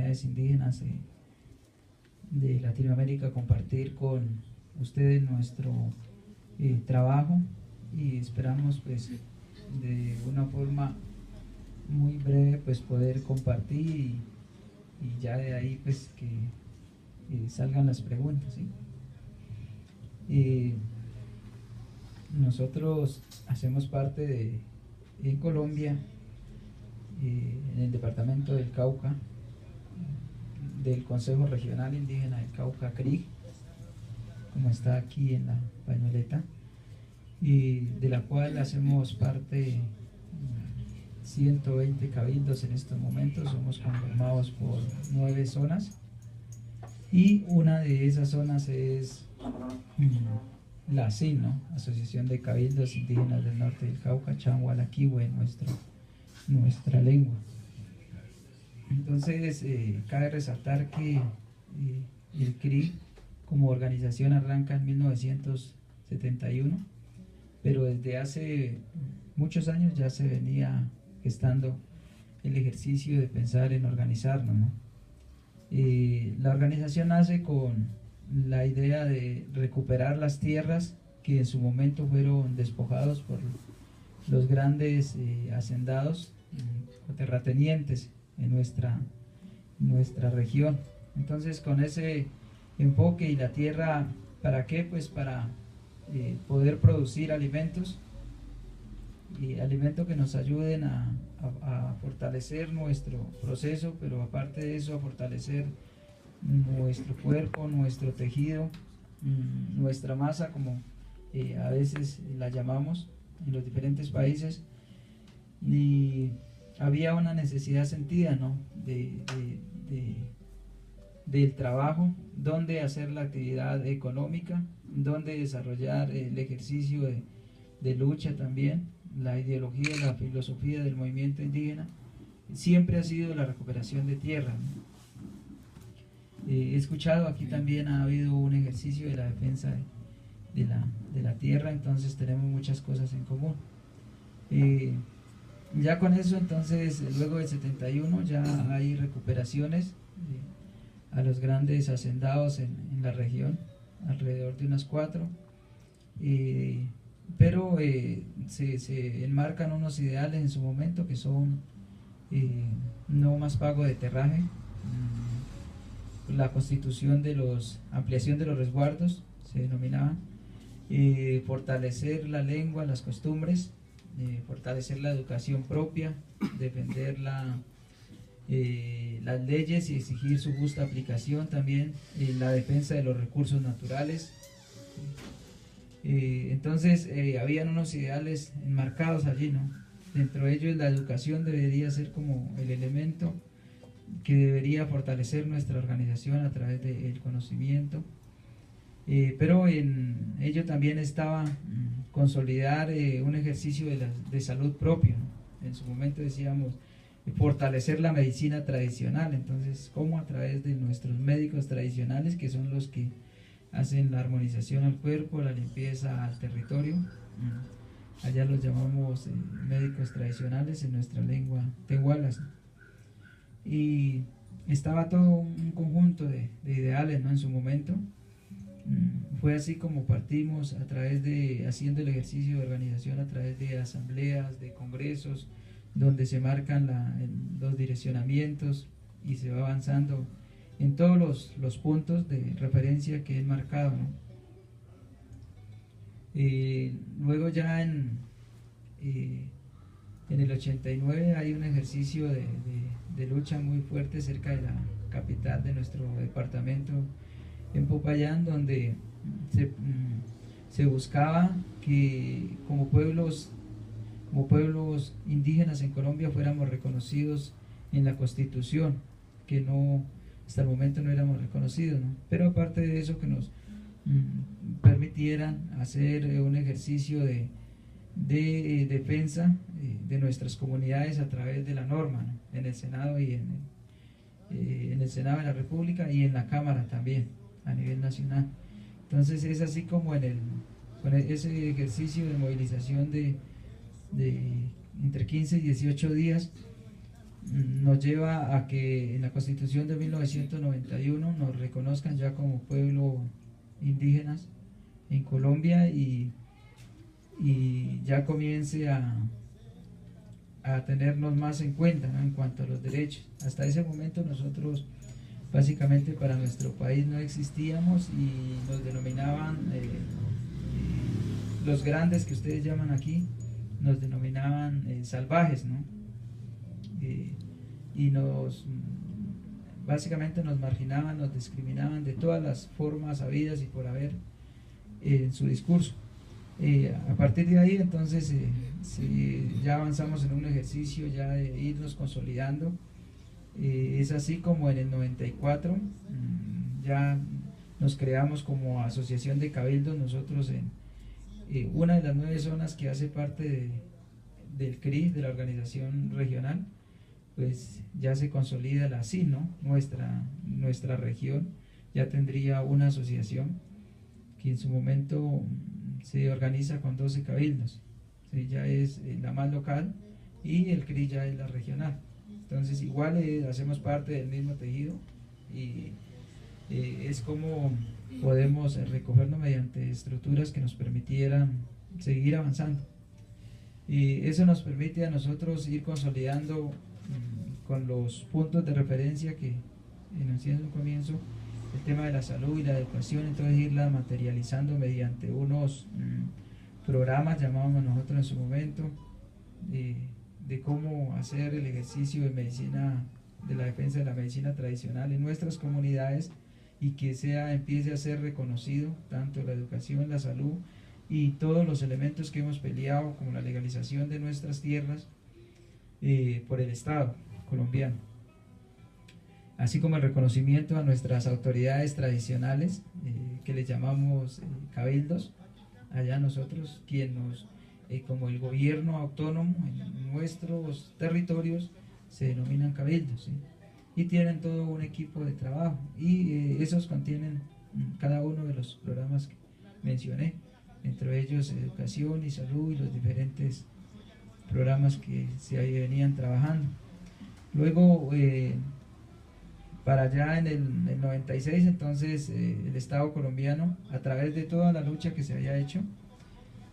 comunidades indígenas de Latinoamérica, compartir con ustedes nuestro trabajo, y esperamos pues de una forma muy breve pues poder compartir y ya de ahí pues que salgan las preguntas, ¿sí? Nosotros hacemos parte en Colombia, en el departamento del Cauca, del Consejo Regional Indígena del Cauca, CRIG, como está aquí en la pañoleta, y de la cual hacemos parte 120 cabildos en estos momentos. Somos conformados por 9 zonas, y una de esas zonas es la ASIN, ¿no? Asociación de Cabildos Indígenas del Norte del Cauca, Changualaquihue, nuestra lengua. Entonces, cabe resaltar que el CRI como organización arranca en 1971, pero desde hace muchos años ya se venía gestando el ejercicio de pensar en organizarnos, ¿no? La organización nace con la idea de recuperar las tierras que en su momento fueron despojados por los grandes hacendados o terratenientes en nuestra región. Entonces, con ese enfoque, y la tierra, ¿para qué? Pues para poder producir alimentos, y alimentos que nos ayuden a fortalecer nuestro proceso, pero aparte de eso, a fortalecer nuestro cuerpo, nuestro tejido, nuestra masa, como a veces la llamamos en los diferentes países. Y había una necesidad sentida, ¿no? Del trabajo, donde hacer la actividad económica, donde desarrollar el ejercicio de lucha también. La ideología, la filosofía del movimiento indígena siempre ha sido la recuperación de tierra, ¿no? He escuchado aquí también ha habido un ejercicio de la defensa de la tierra, entonces tenemos muchas cosas en común. Ya con eso, entonces, luego del 71 ya hay recuperaciones a los grandes hacendados en la región, alrededor de unas 4, pero se enmarcan unos ideales en su momento que son no más pago de terraje, la constitución ampliación de los resguardos, se denominaban, fortalecer la lengua, las costumbres, fortalecer la educación propia, defender las leyes y exigir su justa aplicación también, la defensa de los recursos naturales. Entonces habían unos ideales enmarcados allí, ¿no? Dentro de ellos la educación debería ser como el elemento que debería fortalecer nuestra organización a través del conocimiento, pero en ello también estaba consolidar un ejercicio de salud propio, ¿no? En su momento decíamos fortalecer la medicina tradicional. Entonces, ¿cómo? A través de nuestros médicos tradicionales, que son los que hacen la armonización al cuerpo, la limpieza al territorio. Allá los llamamos médicos tradicionales en nuestra lengua tehualas. Y estaba todo un conjunto de ideales, ¿no? En su momento. Fue así como partimos a través haciendo el ejercicio de organización a través de asambleas, de congresos, donde se marcan los direccionamientos y se va avanzando en todos los puntos de referencia que he marcado, ¿no? Luego ya en el 89 hay un ejercicio de lucha muy fuerte cerca de la capital de nuestro departamento, en Popayán, donde se buscaba que como pueblos indígenas en Colombia fuéramos reconocidos en la Constitución, que hasta el momento no éramos reconocidos, ¿no? Pero aparte de eso, que nos permitieran hacer un ejercicio de defensa de nuestras comunidades a través de la norma, ¿no? En el Senado y en el Senado de la República, y en la Cámara también a nivel nacional. Entonces es así como con ese ejercicio de movilización de entre 15 y 18 días, nos lleva a que en la Constitución de 1991 nos reconozcan ya como pueblo indígenas en Colombia y ya comience a tenernos más en cuenta, ¿no?, en cuanto a los derechos. Hasta ese momento nosotros básicamente para nuestro país no existíamos y nos denominaban los grandes que ustedes llaman aquí, nos denominaban salvajes, ¿no? Y básicamente nos marginaban, nos discriminaban de todas las formas habidas y por haber en su discurso. A partir de ahí entonces ya avanzamos en un ejercicio ya de irnos consolidando. Es así como en el 94 ya nos creamos como asociación de cabildos nosotros en una de las 9 zonas que hace parte del CRI, de la organización regional. Pues ya se consolida la CIN, ¿no? Nuestra región ya tendría una asociación que en su momento se organiza con 12 cabildos, ¿sí? Ya es la más local y el CRI ya es la regional. Entonces igual hacemos parte del mismo tejido y es como podemos recogernos mediante estructuras que nos permitieran seguir avanzando. Y eso nos permite a nosotros ir consolidando con los puntos de referencia que enuncié en un comienzo, el tema de la salud y la educación, entonces irla materializando mediante unos programas, llamábamos nosotros en su momento, de cómo hacer el ejercicio de medicina, de la defensa de la medicina tradicional en nuestras comunidades y que empiece a ser reconocido tanto la educación, la salud y todos los elementos que hemos peleado, como la legalización de nuestras tierras por el Estado colombiano, así como el reconocimiento a nuestras autoridades tradicionales que les llamamos cabildos. Allá nosotros, como el gobierno autónomo en nuestros territorios se denominan cabildos, ¿sí? Y tienen todo un equipo de trabajo y esos contienen cada uno de los programas que mencioné, entre ellos educación y salud y los diferentes programas que se venían trabajando. Luego para allá en el 96 entonces el Estado colombiano, a través de toda la lucha que se había hecho,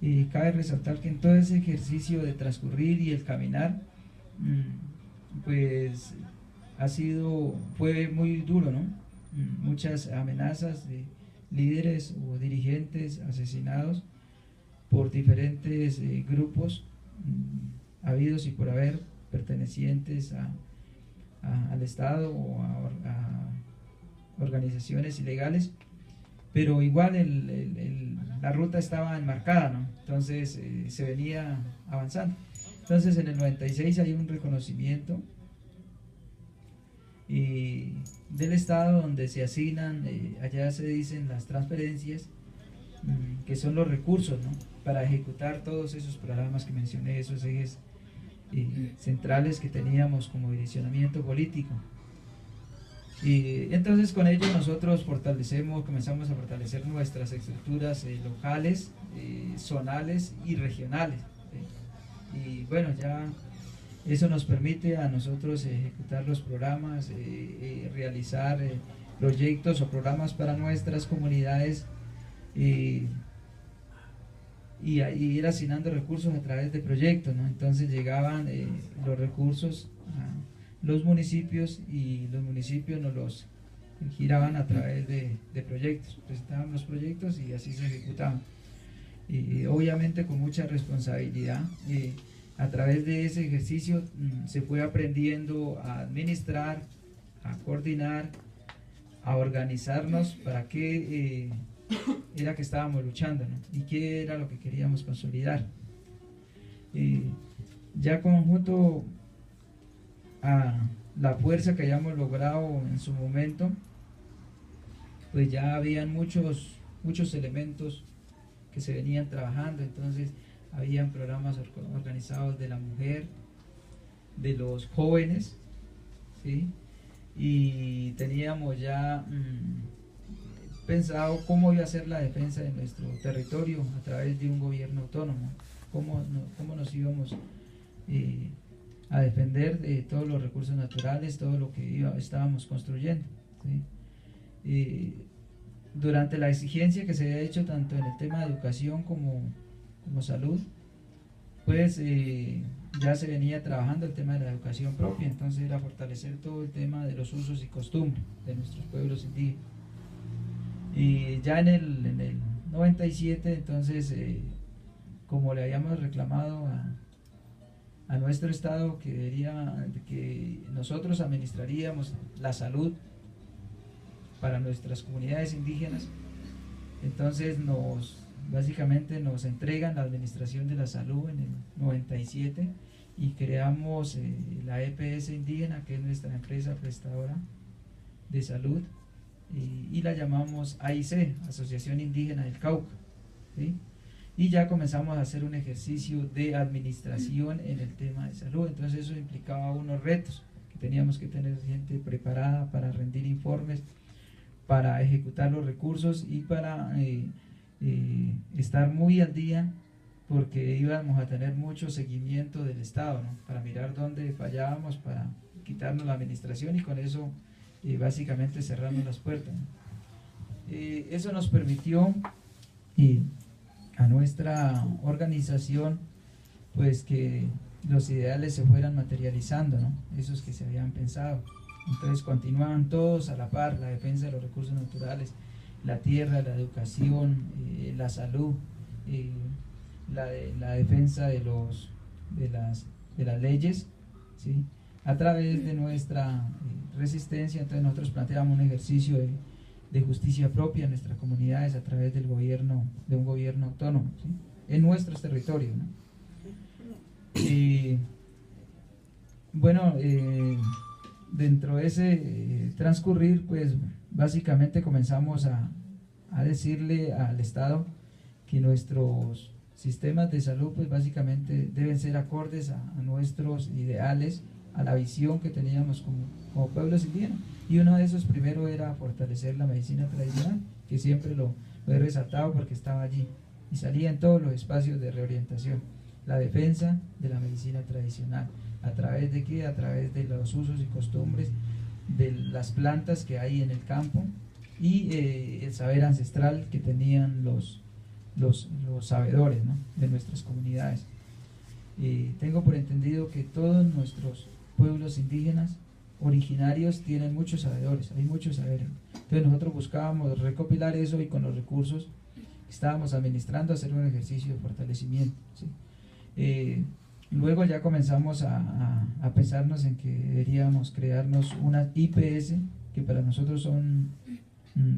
y cabe resaltar que en todo ese ejercicio de transcurrir y el caminar pues fue muy duro, ¿no? Muchas amenazas de líderes o dirigentes asesinados por diferentes grupos habidos y por haber pertenecientes al Estado o a organizaciones ilegales, pero igual la ruta estaba enmarcada, ¿no? Entonces se venía avanzando. Entonces en el 96 hay un reconocimiento del Estado donde se asignan, allá se dicen las transferencias, que son los recursos, ¿no?, para ejecutar todos esos programas que mencioné, esos ejes centrales que teníamos como direccionamiento político. Y entonces con ello nosotros comenzamos a fortalecer nuestras estructuras locales, zonales y regionales. Y bueno, ya eso nos permite a nosotros ejecutar los programas, realizar proyectos o programas para nuestras comunidades y ir asignando recursos a través de proyectos, ¿no? Entonces llegaban los recursos a los municipios y los municipios nos los giraban a través de proyectos, presentaban los proyectos y así se ejecutaban. Obviamente con mucha responsabilidad. A través de ese ejercicio se fue aprendiendo a administrar, a coordinar, a organizarnos para qué era que estábamos luchando, ¿no?, y qué era lo que queríamos consolidar. Ya conjunto a la fuerza que hayamos logrado en su momento, pues ya habían muchos elementos que se venían trabajando. Entonces habían programas organizados de la mujer, de los jóvenes, ¿sí? Y teníamos ya pensado cómo iba a ser la defensa de nuestro territorio a través de un gobierno autónomo, cómo nos íbamos a defender todos los recursos naturales, todo lo que estábamos construyendo, ¿sí? Durante la exigencia que se había hecho tanto en el tema de educación como salud, pues ya se venía trabajando el tema de la educación propia, entonces era fortalecer todo el tema de los usos y costumbres de nuestros pueblos indígenas. Y ya en el 97, entonces, como le habíamos reclamado a nuestro Estado que nosotros administraríamos la salud para nuestras comunidades indígenas, entonces básicamente nos entregan la administración de la salud en el 97 y creamos la EPS indígena, que es nuestra empresa prestadora de salud, y la llamamos AIC, Asociación Indígena del Cauca, ¿sí? Y ya comenzamos a hacer un ejercicio de administración en el tema de salud. Entonces eso implicaba unos retos, que teníamos que tener gente preparada para rendir informes, para ejecutar los recursos y para estar muy al día, porque íbamos a tener mucho seguimiento del Estado, ¿no? Para mirar dónde fallábamos, para quitarnos la administración y con eso básicamente cerrarnos las puertas, ¿no? Eso nos permitió a nuestra organización pues que los ideales se fueran materializando, ¿no? Esos que se habían pensado. Entonces continuaban todos a la par: la defensa de los recursos naturales, la tierra, la educación, la salud, la defensa de las leyes, ¿sí? A través de nuestra resistencia. Entonces nosotros planteamos un ejercicio de justicia propia en nuestras comunidades a través del gobierno, de un gobierno autónomo, ¿sí? En nuestros territorios, ¿no? Bueno, dentro de ese transcurrir, pues básicamente comenzamos a decirle al Estado que nuestros sistemas de salud pues básicamente deben ser acordes a nuestros ideales, a la visión que teníamos como pueblos indígenas, y uno de esos primero era fortalecer la medicina tradicional, que siempre lo he resaltado porque estaba allí y salía en todos los espacios de reorientación: la defensa de la medicina tradicional. ¿A través de qué? A través de los usos y costumbres de las plantas que hay en el campo y el saber ancestral que tenían los sabedores, ¿no? De nuestras comunidades. Tengo por entendido que todos nuestros pueblos indígenas originarios tienen muchos sabedores, hay muchos saberes. Entonces nosotros buscábamos recopilar eso y con los recursos que estábamos administrando hacer un ejercicio de fortalecimiento, ¿sí? Luego ya comenzamos a pensarnos en que deberíamos crearnos una IPS, que para nosotros son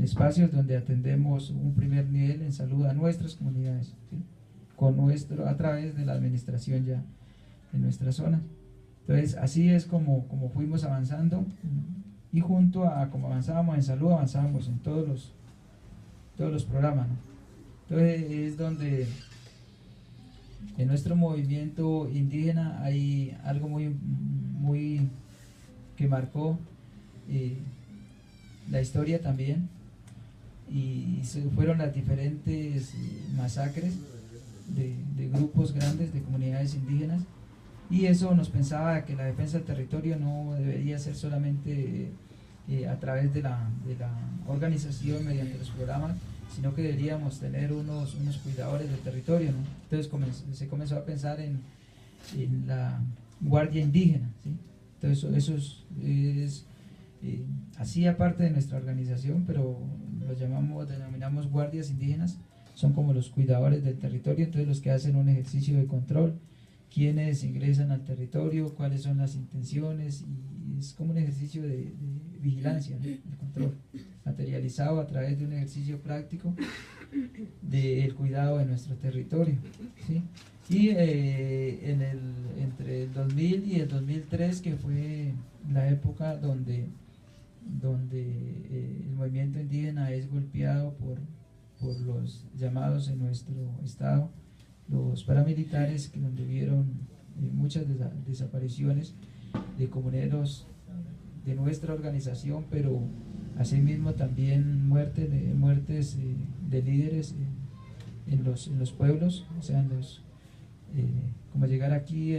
espacios donde atendemos un primer nivel en salud a nuestras comunidades, ¿sí? A través de la administración ya en nuestra zona. Entonces así es como fuimos avanzando, y junto a como avanzábamos en salud, avanzábamos en todos los programas, ¿no? Entonces es donde en nuestro movimiento indígena hay algo muy que marcó la historia también, y fueron las diferentes masacres de grupos grandes de comunidades indígenas, y eso nos pensaba que la defensa del territorio no debería ser solamente a través de la organización mediante los programas, sino que deberíamos tener unos cuidadores del territorio, ¿no? Entonces se comenzó a pensar en la guardia indígena, ¿sí? Entonces eso es así aparte de nuestra organización, pero denominamos guardias indígenas. Son como los cuidadores del territorio, entonces los que hacen un ejercicio de control, quiénes ingresan al territorio, cuáles son las intenciones, y es como un ejercicio de vigilancia, ¿no? De control, materializado a través de un ejercicio práctico del cuidado de nuestro territorio, ¿sí? Y entre el 2000 y el 2003, que fue la época donde el movimiento indígena es golpeado por los llamados en nuestro estado, los paramilitares, donde vieron muchas desapariciones de comuneros de nuestra organización, pero asimismo también muertes de líderes en los pueblos, o sea, como llegar aquí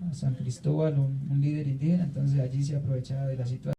a San Cristóbal, un líder indígena, entonces allí se aprovechaba de la situación.